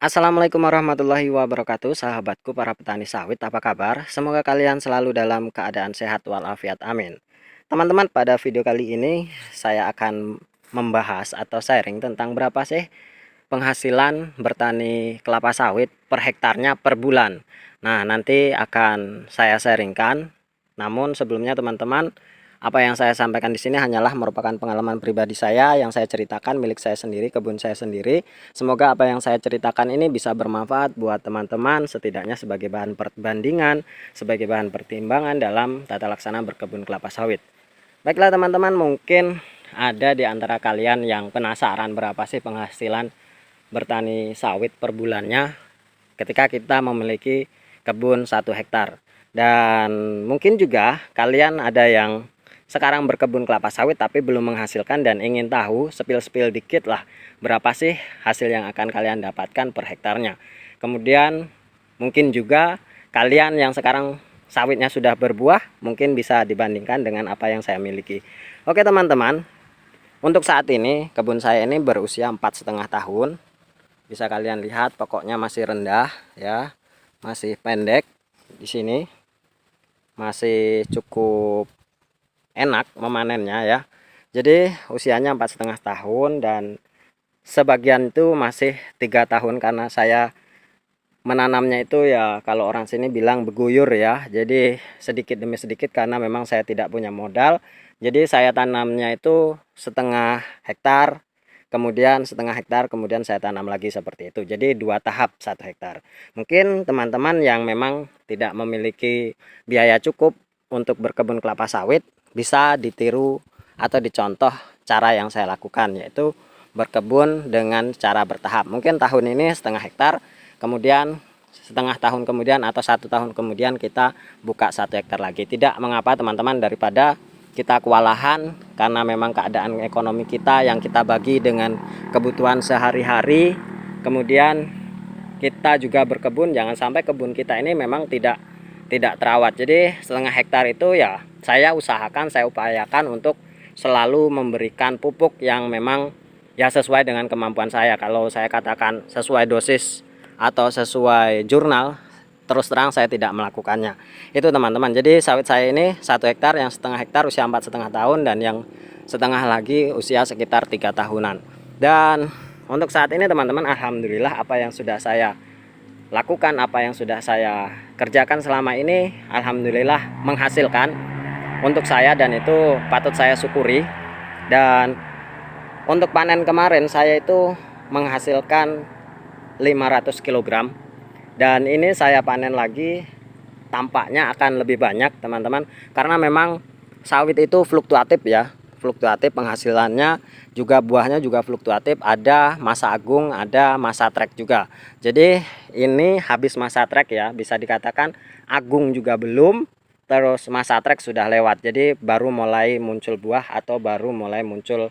Assalamualaikum warahmatullahi wabarakatuh, sahabatku para petani sawit, apa kabar? Semoga kalian selalu dalam keadaan sehat walafiat, amin. Teman-teman, pada video kali ini saya akan membahas atau sharing tentang berapa sih penghasilan bertani kelapa sawit per hektarnya per bulan. Nah, nanti akan saya sharingkan. Namun sebelumnya teman-teman, apa yang saya sampaikan di sini hanyalah merupakan pengalaman pribadi saya yang saya ceritakan, milik saya sendiri, kebun saya sendiri. Semoga apa yang saya ceritakan ini bisa bermanfaat buat teman-teman, setidaknya sebagai bahan perbandingan, sebagai bahan pertimbangan dalam tata laksana berkebun kelapa sawit. Baiklah teman-teman, mungkin ada di antara kalian yang penasaran berapa sih penghasilan bertani sawit per bulannya ketika kita memiliki kebun 1 hektar. Dan mungkin juga kalian ada yang sekarang berkebun kelapa sawit tapi belum menghasilkan dan ingin tahu spill-spill dikit lah berapa sih hasil yang akan kalian dapatkan per hektarnya. Kemudian mungkin juga kalian yang sekarang sawitnya sudah berbuah mungkin bisa dibandingkan dengan apa yang saya miliki. Oke teman-teman, untuk saat ini kebun saya ini berusia 4,5 tahun. Bisa kalian lihat pokoknya masih rendah ya, masih pendek di sini, masih cukup enak memanennya ya. Jadi usianya 4,5 tahun dan sebagian itu masih 3 tahun karena saya menanamnya itu ya kalau orang sini bilang beguyur ya. Jadi sedikit demi sedikit karena memang saya tidak punya modal. Jadi saya tanamnya itu 1/2 hektar, kemudian 1/2 hektar, kemudian saya tanam lagi seperti itu. Jadi 2 tahap 1 hektar. Mungkin teman-teman yang memang tidak memiliki biaya cukup untuk berkebun kelapa sawit bisa ditiru atau dicontoh cara yang saya lakukan, yaitu berkebun dengan cara bertahap. Mungkin tahun ini 1/2 hektar, kemudian setengah tahun kemudian atau 1 tahun kemudian kita buka 1 hektar lagi. Tidak mengapa teman-teman, daripada kita kewalahan karena memang keadaan ekonomi kita yang kita bagi dengan kebutuhan sehari-hari, kemudian kita juga berkebun, jangan sampai kebun kita ini memang tidak terawat. Jadi 1/2 hektar itu ya saya usahakan, saya upayakan untuk selalu memberikan pupuk yang memang ya sesuai dengan kemampuan saya. Kalau saya katakan sesuai dosis atau sesuai jurnal, terus terang saya tidak melakukannya. Itu teman-teman. Jadi sawit saya ini 1 hektar, yang 1/2 hektar usia 4,5 tahun dan yang setengah lagi usia sekitar 3 tahunan. Dan untuk saat ini teman-teman, alhamdulillah apa yang sudah saya lakukan, apa yang sudah saya kerjakan selama ini, alhamdulillah menghasilkan untuk saya dan itu patut saya syukuri. Dan untuk panen kemarin saya itu menghasilkan 500 kilogram dan ini saya panen lagi, tampaknya akan lebih banyak teman-teman, karena memang sawit itu fluktuatif ya, fluktuatif penghasilannya, juga buahnya juga fluktuatif, ada masa agung, ada masa trek juga. Jadi ini habis masa trek ya, bisa dikatakan agung juga belum, terus masa trek sudah lewat, jadi baru mulai muncul buah atau baru mulai muncul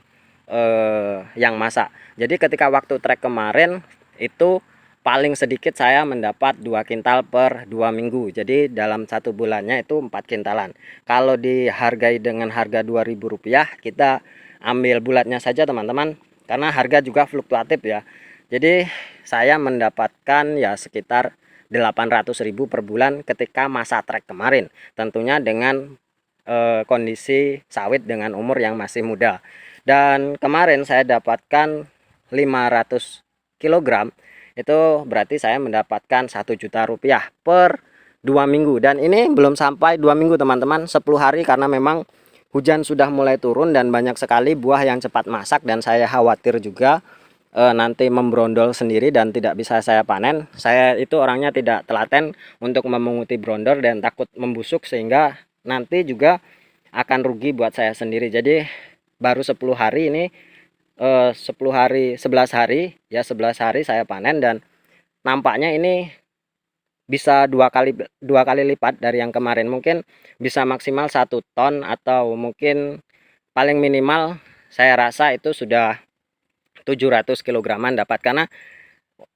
yang masa. Jadi ketika waktu trek kemarin itu paling sedikit saya mendapat 2 kintal per 2 minggu. Jadi dalam 1 bulannya itu 4 kintalan. Kalau dihargai dengan harga Rp2.000, kita ambil bulatnya saja teman-teman, karena harga juga fluktuatif ya. Jadi saya mendapatkan ya sekitar 800.000 per bulan ketika masa trek kemarin. Tentunya dengan kondisi sawit dengan umur yang masih muda. Dan kemarin saya dapatkan 500 kilogram, itu berarti saya mendapatkan 1 juta rupiah per 2 minggu. Dan ini belum sampai 2 minggu teman-teman, 10 hari, karena memang hujan sudah mulai turun dan banyak sekali buah yang cepat masak dan saya khawatir juga nanti membrondol sendiri dan tidak bisa saya panen. Saya itu orangnya tidak telaten untuk memunguti brondol dan takut membusuk, sehingga nanti juga akan rugi buat saya sendiri. Jadi baru 10 hari ini, 10 hari 11 hari ya, 11 hari saya panen dan nampaknya ini bisa dua kali lipat dari yang kemarin. Mungkin bisa maksimal 1 ton atau mungkin paling minimal saya rasa itu sudah 700 kilograman dapat, karena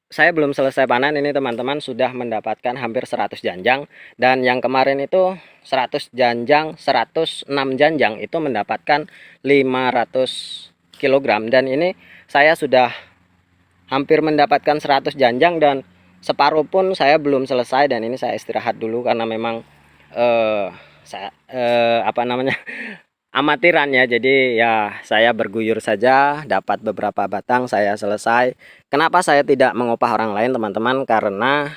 saya belum selesai panen ini teman-teman, sudah mendapatkan hampir 100 janjang, dan yang kemarin itu 100 janjang, 106 janjang itu mendapatkan 500 kilogram. Dan ini saya sudah hampir mendapatkan 100 janjang dan separuh pun saya belum selesai, dan ini saya istirahat dulu karena memang saya apa namanya, amatiran ya. Jadi ya saya berguyur saja, dapat beberapa batang saya selesai. Kenapa saya tidak mengupah orang lain teman-teman? Karena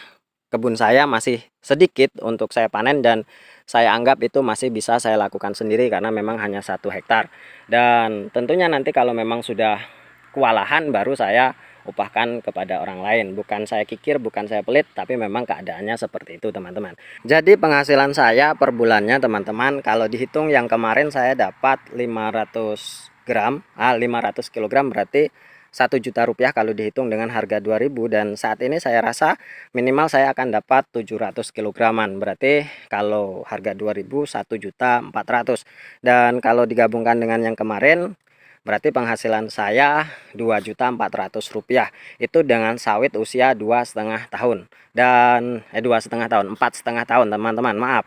kebun saya masih sedikit untuk saya panen, dan saya anggap itu masih bisa saya lakukan sendiri karena memang hanya 1 hektar. Dan tentunya nanti kalau memang sudah kewalahan baru saya upahkan kepada orang lain. Bukan saya kikir, bukan saya pelit, tapi memang keadaannya seperti itu teman-teman. Jadi penghasilan saya per bulannya teman-teman, kalau dihitung yang kemarin saya dapat 500 gram, 500 kilogram, berarti 1 juta rupiah kalau dihitung dengan harga 2000. Dan saat ini saya rasa minimal saya akan dapat 700 kilograman, berarti kalau harga 2000 1.400.000. Dan kalau digabungkan dengan yang kemarin berarti penghasilan saya 2.400.000 itu dengan sawit usia 2,5 tahun, dan 2,5 tahun, 4,5 tahun teman-teman, maaf.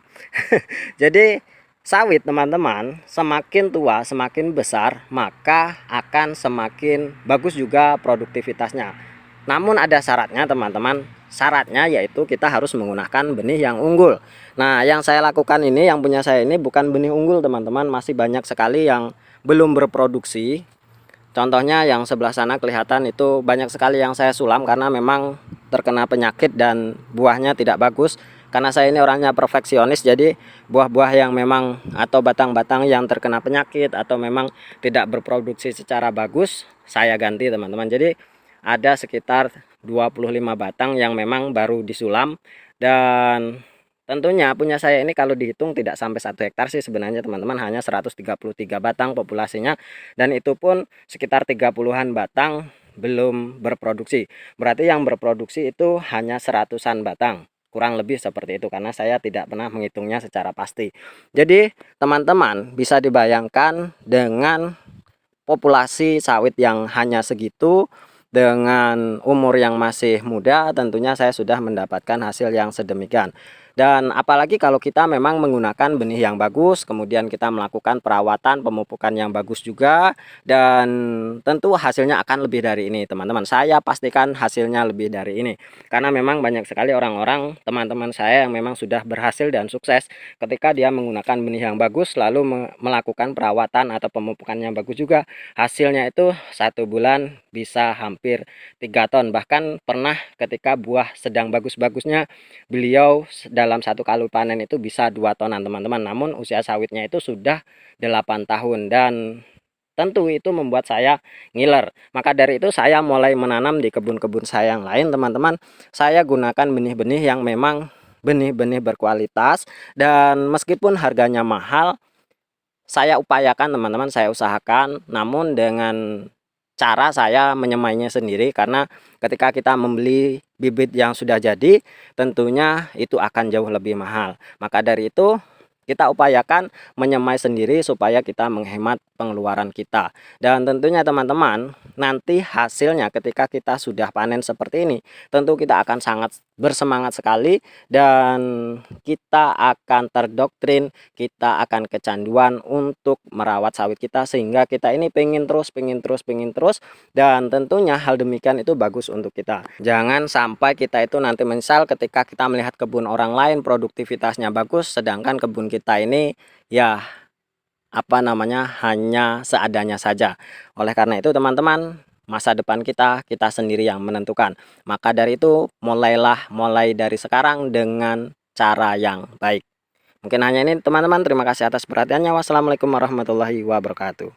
Jadi sawit teman-teman semakin tua semakin besar maka akan semakin bagus juga produktivitasnya. Namun ada syaratnya teman-teman, syaratnya yaitu kita harus menggunakan benih yang unggul. Nah yang saya lakukan ini, yang punya saya ini bukan benih unggul teman-teman, masih banyak sekali yang belum berproduksi. Contohnya yang sebelah sana kelihatan itu banyak sekali yang saya sulam karena memang terkena penyakit dan buahnya tidak bagus. Karena saya ini orangnya perfeksionis, jadi buah-buah yang memang atau batang-batang yang terkena penyakit atau memang tidak berproduksi secara bagus saya ganti teman-teman. Jadi ada sekitar 25 batang yang memang baru disulam, dan tentunya punya saya ini kalau dihitung tidak sampai 1 hektar sih sebenarnya teman-teman, hanya 133 batang populasinya, dan itu pun sekitar 30-an batang belum berproduksi. Berarti yang berproduksi itu hanya 100-an batang, kurang lebih seperti itu, karena saya tidak pernah menghitungnya secara pasti. Jadi teman-teman bisa dibayangkan dengan populasi sawit yang hanya segitu, dengan umur yang masih muda, tentunya saya sudah mendapatkan hasil yang sedemikian. Dan apalagi kalau kita memang menggunakan benih yang bagus, kemudian kita melakukan perawatan pemupukan yang bagus juga, dan tentu hasilnya akan lebih dari ini teman-teman. Saya pastikan hasilnya lebih dari ini, karena memang banyak sekali orang-orang teman-teman saya yang memang sudah berhasil dan sukses ketika dia menggunakan benih yang bagus lalu melakukan perawatan atau pemupukan yang bagus juga. Hasilnya itu 1 bulan bisa hampir 3 ton. Bahkan pernah ketika buah sedang bagus-bagusnya beliau dalam 1 kali panen itu bisa 2 tonan teman-teman. Namun usia sawitnya itu sudah 8 tahun, dan tentu itu membuat saya ngiler. Maka dari itu saya mulai menanam di kebun-kebun saya yang lain teman-teman. Saya gunakan benih-benih yang memang benih-benih berkualitas, dan meskipun harganya mahal saya upayakan teman-teman, saya usahakan, namun dengan cara saya menyemainya sendiri, karena ketika kita membeli bibit yang sudah jadi tentunya itu akan jauh lebih mahal. Maka dari itu kita upayakan menyemai sendiri supaya kita menghemat pengeluaran kita. Dan tentunya teman-teman, nanti hasilnya ketika kita sudah panen seperti ini tentu kita akan sangat bersemangat sekali, dan kita akan terdoktrin, kita akan kecanduan untuk merawat sawit kita, sehingga kita ini pengen terus, dan tentunya hal demikian itu bagus untuk kita. Jangan sampai kita itu nanti menyesal ketika kita melihat kebun orang lain produktivitasnya bagus, sedangkan kebun kita ini ya apa namanya, hanya seadanya saja. Oleh karena itu teman-teman, masa depan kita sendiri yang menentukan. Maka dari itu mulai dari sekarang dengan cara yang baik. Mungkin hanya ini teman-teman, terima kasih atas perhatiannya. Wassalamualaikum warahmatullahi wabarakatuh.